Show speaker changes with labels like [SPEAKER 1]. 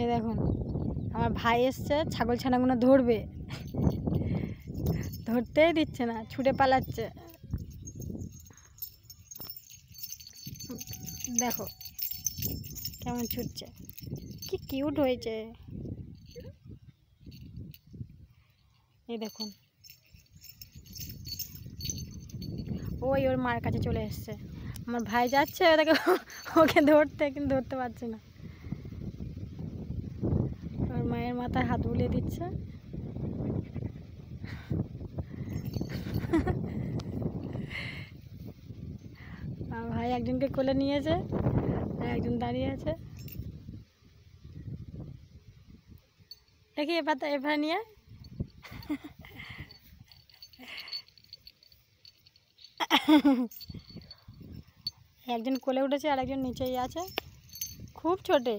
[SPEAKER 1] এই দেখুন আমার ভাই এসছে, ছাগল ছানাগুলো ধরবে, ধরতেই দিচ্ছে না, ছুটে পালাচ্ছে। দেখো কেমন ছুটছে, কি কিউট হয়েছে। এই দেখুন ওই ওর মার কাছে চলে এসছে। আমার ভাই যাচ্ছে ওটাকে ওকে ধরতে, কিন্তু ধরতে পারছে না। ওর মায়ের মাথায় হাত বুলিয়ে দিচ্ছে। আমার ভাই একজনকে কোলে নিয়েছে আর একজন দাঁড়িয়ে আছে। দেখি এবার নিয়ে একজন কোলে উঠেছে আর একজন নিচেই আছে, খুব ছোটে।